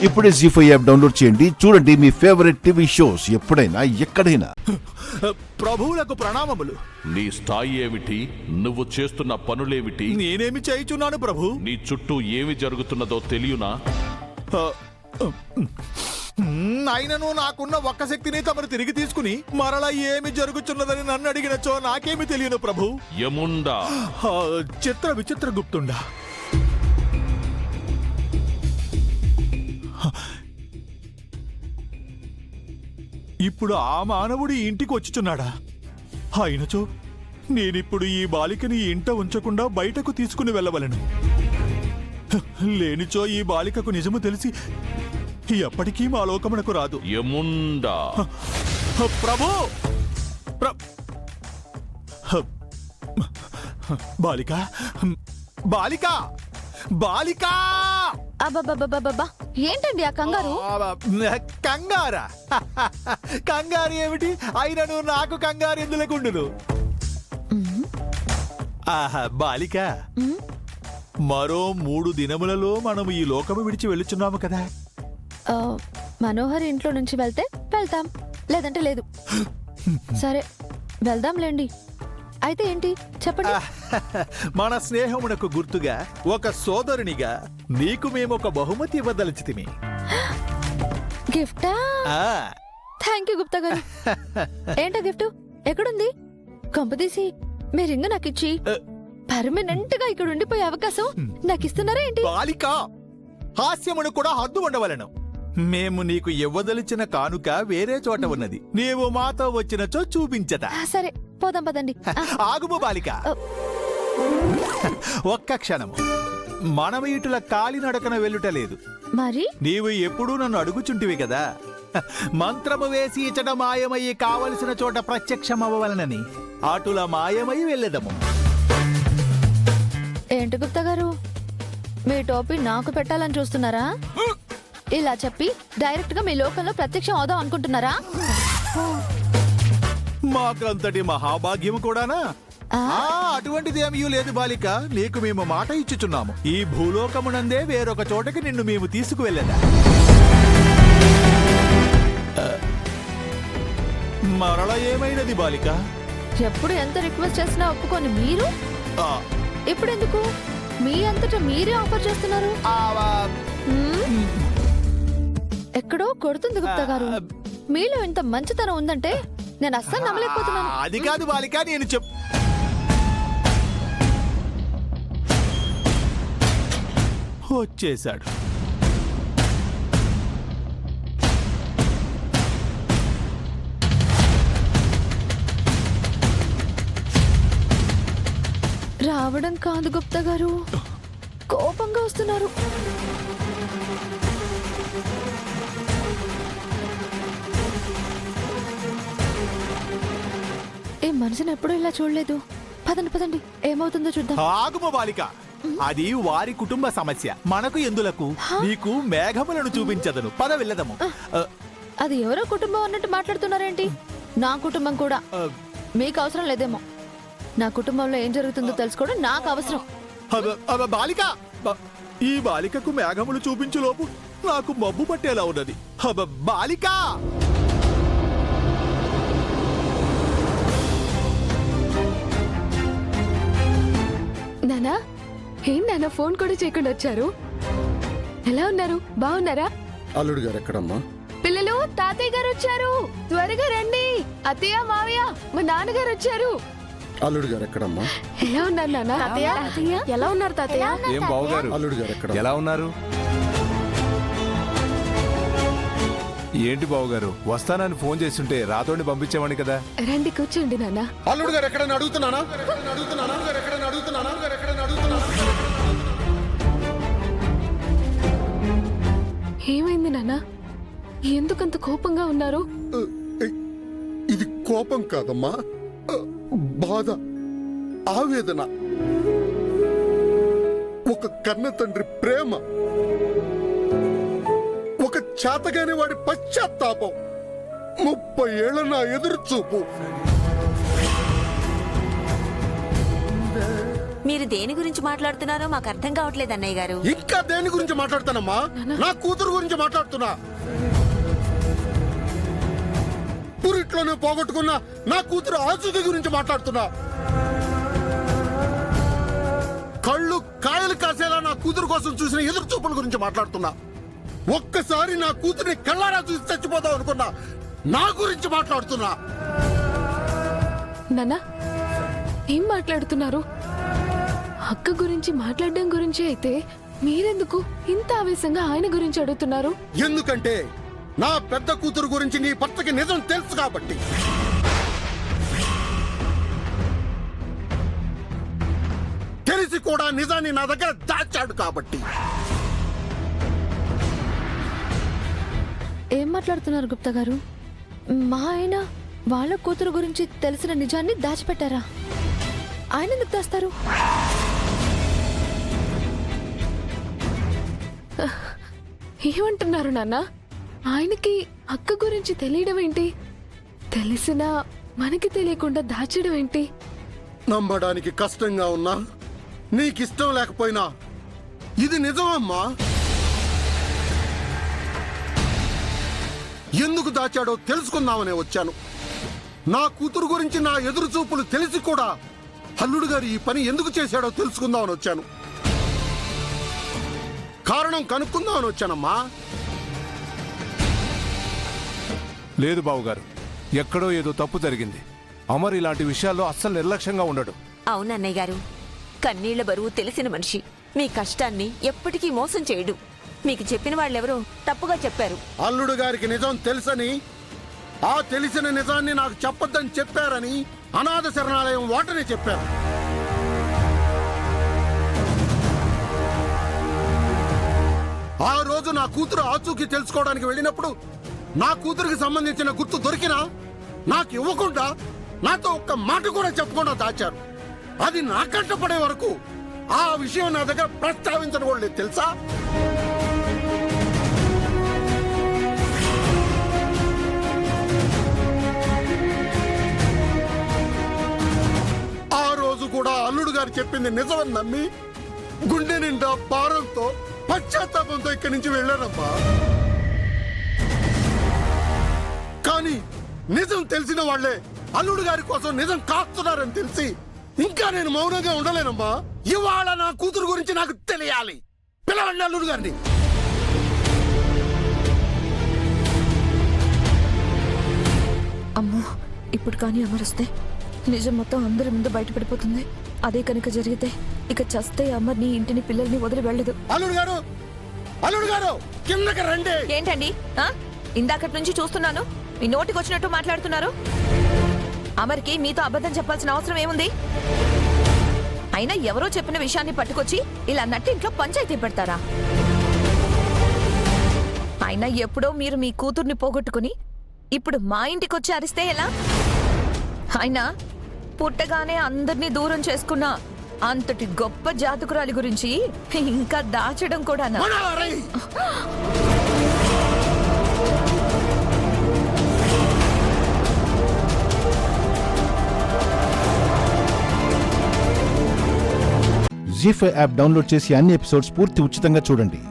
ఇప్పుడే జీ5 app download చేయండి. చూడండి మీ ఫేవరెట్ టీవీ షోస్ ఎప్పుడైనా ఎక్కడైనా. ప్రభువులకు ప్రణామములు. నీ స్థాయి ఏమిటి? నువ్వు చేస్తున్న పనులేమిటి? నేనేమి చేయుచున్నాను ప్రభు? నీ చుట్టూ ఏమి జరుగుతున్నదో తెలియనా? అయినను నాకున్న ఒక్క శక్తిని తమరు తిరిగి తీసుకుని మరలా ఏమి జరుగుతున్నదని నన్ను అడిగినచో నాకేమి తెలియను ప్రభు. యముండా, చిత్ర విచిత్ర గుప్తుండా. ఇప్పుడు ఆ మానవుడు ఇంటికి వచ్చుచున్నాడా? అయినచో నేనిప్పుడు ఈ బాలికని ఇంట ఉంచకుండా బయటకు తీసుకుని వెళ్ళవలను. లేనిచో ఈ బాలికకు నిజము తెలిసి ఎప్పటికీ మా లోకమునకు రాదు. యముండా, ప్రభు! బాలిక, బాలిక, బాలిక! అబ్బబ్బబ్బబ్బబ్బా! ఏంటండి ఆ కంగారు? కంగారా? కంగారు ఏమిటి? అయినను నాకు కంగారు ఎందులకుండును. ఆహా, బాలిక, మరో 3 దినములలో మనము ఈ లోకము విడిచి వెళ్ళుచున్నాము కదా. మనోహర్ ఇంట్లో నుంచి వెళ్తే వెళ్తాం, లేదంటే లేదు. సరే, వెళ్దాంలేండి. అయితే ఏంటి చెప్పండి. మన స్నేహమునకు గుర్తుగా ఒక సోదరునిగా నీకు మేము ఒక బహుమతి ఇవ్వదలిచితిమి. గిఫ్టా? థ్యాంక్ యూ గుప్తా గారు. ఏంటా గిఫ్ట్? ఎక్కడుంది? కొంపదీసి మీ రింగ్ నాకిచ్చి పర్మనెంట్ గా ఇక్కడ ఉండిపోయే అవకాశం నాకు ఇస్తున్నారా ఏంటి? బాలిక, హాస్యమును కూడా హద్దు ఉండవలను. మేము నీకు ఇవ్వదలిచిన కానుక వేరే చోట ఉన్నది. నీవు మాతో వచ్చినచో చూపించట. సరే, పోదాం పదండి. ఆగుము బాలిక, ఒక్క క్షణము. మనము ఇటుల కాలినడకన వెళ్ళుట లేదు. మరి నీవు ఎప్పుడూ నన్ను అడుగుచుంటివి కదా, మంత్రము వేసి ఇచ్చట మాయమయ్యి కావలసిన చోట ప్రత్యక్షమవ్వవలనని. అటుల మాయమై వెళ్ళదము. ఏంటి గుప్తా గారు, మీ టోపీ నాకు పెట్టాలని చూస్తున్నారా? ఇలా చెప్పి డైరెక్ట్ గా మీ లోకంలో ప్రత్యక్షం అవుదాం అనుకుంటున్నారా? మాకంతటి మహాభాగ్యము కూడానా? అటువంటిది ఏమీ లేదు బాలిక. నీకు మేము మాట ఇచ్చుచున్నాము. ఈ భూలోకమునందే వేరొక చోటకి నిన్ను మేము తీసుకువెళ్ళదా. మరల ఏమైనది బాలిక? ఎప్పుడు ఎంత రిక్వెస్ట్ చేసినా ఒప్పుకొని మీరు ఇప్పుడు ఎందుకు మీ అంతటా మీరే ఆఫర్ చేస్తున్నారు? ఎక్కడో కొడుతుంది గుప్తా గారు. మీలో ఇంత మంచితనం ఉందంటే నేను అస్సలు నమ్మలేకపోతున్నాను. అది కాదు బాలిక, నేను వచ్చేశాడు. రావడం కాదు గుప్తా గారు, కోపంగా వస్తున్నారు. ఏ మనిషిని ఎప్పుడూ ఇలా చూడలేదు. పదండి పదండి, ఏమవుతుందో చూద్దాం. ఆగుమ బాలిక, అది వారి కుటుంబ సమస్య. మనకు ఎందులకు? నీకు మేఘములను చూపించదను. పద వెళ్ళదము. అది ఎవరో కుటుంబం అన్నట్టు మాట్లాడుతున్నారేంటి? నా కుటుంబం కూడా మీకు అవసరం లేదేమో. నా కుటుంబంలో ఏం జరుగుతుందో తెలుసుకోవడం నాకు అవసరం. బాలిక, ఈ బాలికకు మేఘములు చూపించులోపు నాకు మబ్బు పట్టేలా ఉన్నది. బాలిక, నానా, ఏం నాన్న ఫోన్ కూడా చేయకుండా వచ్చారు? ఎలా ఉన్నారు? బాగున్నారా? అల్లుడు గారు ఎక్కడమ్మా? పిల్లలు, తాతయ్య గారు వచ్చారు, త్వరగా రండి. అత్తయ్య, మావయ్య, మా నాన్నగారు వచ్చారు. అల్లుడు గారు ఎక్కడమ్మా? ఎలా ఉన్నారు నాన్న? తాతయ్య ఎలా ఉన్నారు? తాతయ్య ఏం బావగారు, అల్లుడు గారు ఎక్కడ? ఎలా ఉన్నారు? ఏంటి బావగారు, వస్తానని ఫోన్ చేస్తుంటే రాతోని పంపించేవాడిని కదా. రండి, కూర్చోండి నాన్న. అల్లుడు గారు ఎక్కడని అడుగుతున్నానా? ఏమైంది నాన్న? ఎందుకంత కోపంగా ఉన్నారు? ఇది కోపం కాదమ్మా, బాధ, ఆవేదన, ఒక కన్న తండ్రి ప్రేమ, ఒక చేతగాని వాడి పశ్చాత్తాపం, 30 ఏళ్ల నా ఎదురు చూపు. మీరు దేని గురించి మాట్లాడుతున్నారో మాకు అర్థం కావట్లేదు అన్నయ్య గారు. ఇంకా దేని గురించి మాట్లాడతానమ్మా? నా కూతురు గురించి మాట్లాడుతున్నా. పురిట్లోనే పోగొట్టుకున్న నా కూతురు ఆచూకీ గురించి మాట్లాడుతున్నా. కళ్ళు కాయలు కాసేలా నా కూతురు కోసం చూసిన ఎదురు చూపుల గురించి మాట్లాడుతున్నా. ఒక్కసారి నా కూతురిని కళ్ళారా చూసి చచ్చిపోదాం అనుకున్నా నా గురించి మాట్లాడుతున్నా. నాన్న ఏం మాట్లాడుతున్నారు? అక్క గురించి మాట్లాడడం గురించి అయితే మీరెందుకు ఇంత ఆవేశంగా ఆయన గురించి అడుగుతున్నారు? ఎందుకంటే నా పెద్ద కూతురు గురించి నీ భర్తకి నిజం తెలుసు కాబట్టి. తెలిసి కూడా నిజాన్ని నా దగ్గర దాచాడు కాబట్టి. ఏం మాట్లాడుతున్నారు గుప్తా గారు? మా ఆయన వాళ్ళ కూతురు గురించి తెలిసిన నిజాన్ని దాచిపెట్టారా? ఆయన ఎందుకు దాస్తారు? ఏమంటున్నారు నాన్న? ఆయనకి అక్క గురించి తెలియడం ఏంటి? తెలిసినా మనకి తెలియకుండా దాచడం ఏంటి? నమ్మడానికి కష్టంగా ఉన్నా, నీకిష్టం లేకపోయినా ఇది నిజమమ్మా. ఎందుకు దాచాడో తెలుసుకుందామనే వచ్చాను. నా కూతురు గురించి నా ఎదురు చూపులు తెలిసి కూడా అల్లుడు గారు ఈ పని ఎందుకు చేశాడో తెలుసుకుందామని వచ్చాను. కారణం కనుక్కుందామని వచ్చానమ్మా. లేదు బావగారు, ఎక్కడో ఏదో తప్పు జరిగింది. అమర్ ఇలాంటి విషయాల్లో అస్సలు నిర్లక్ష్యంగా ఉండడు. అవునన్నయ్య గారు, కన్నీళ్ల బరువు తెలిసిన మనిషి. మీ కష్టాన్ని ఎప్పటికీ మోసం చేయడు. మీకు చెప్పిన వాళ్ళెవరో తప్పుగా చెప్పారు. అల్లుడు గారికి నిజం తెలుసని, ఆ తెలిసిన నిజాన్ని నాకు చెప్పొద్దని చెప్పారని అనాథ శరణాలయం వాటనే చెప్పారు. ఆ రోజు నా కూతురు ఆచూకీ తెలుసుకోవడానికి వెళ్ళినప్పుడు నా కూతురికి సంబంధించిన గుర్తు దొరికినా నాకు ఇవ్వకుండా, నాతో ఒక్క మాట కూడా చెప్పకుండా దాచారు. అది నా కంటపడే వరకు ఆ విషయం నా దగ్గర ప్రస్తావించడం కూడా లేదు తెలుసా. ఆ రోజు కూడా అల్లుడు గారు చెప్పింది నిజమని నమ్మి గుండె నిండా భారంతో పశ్చాత్తాపంతో ఇక్కడి నుంచి వెళ్ళానమ్మా. కానీ నిజం తెలిసిన వాళ్లే అల్లుడు గారి కోసం నిజం కాస్తున్నారని తెలిసి ఇంకా నేను మౌనంగా ఉండలేనమ్మా. ఇవాళ నా కూతురు గురించి నాకు తెలియాలి. పిలవండి అల్లుడు గారిని. అమ్మో, ఇప్పుడు కానీ అమరొస్తే నిజం మొత్తం అందరి ముందు బయటపడిపోతుంది. అదే కనుక జరిగితే ఇక చస్తే అమర్ని, ఇంటిని, పిల్లల్ని వదిలి వెళ్ళదు. అల్లుడు గారు, అల్లుడు గారు, కిందకి రండి. ఏంటండి? ఇందాకటి నుంచి చూస్తున్నాను, మీ నోటికి వచ్చినట్టు మాట్లాడుతున్నారు. అమర్కి మీతో అబద్ధం చెప్పాల్సిన అవసరం ఏముంది? అయినా ఎవరో చెప్పిన విషయాన్ని పట్టుకొచ్చి ఇలా నట్టింట్లో పంచాయతీ పెడతారా? అయినా ఎప్పుడో మీరు మీ కూతుర్ని పోగొట్టుకుని ఇప్పుడు మా ఇంటికి వచ్చి అరిస్తే ఎలా? అయినా పుట్టగానే అందరినీ దూరం చేసుకున్న అంతటి గొప్ప జాతకురాలి గురించి ఇంకా దాచడం కూడానా? జీ5 యాప్ డౌన్లోడ్ చేసి అన్ని ఎపిసోడ్స్ పూర్తి ఉచితంగా చూడండి.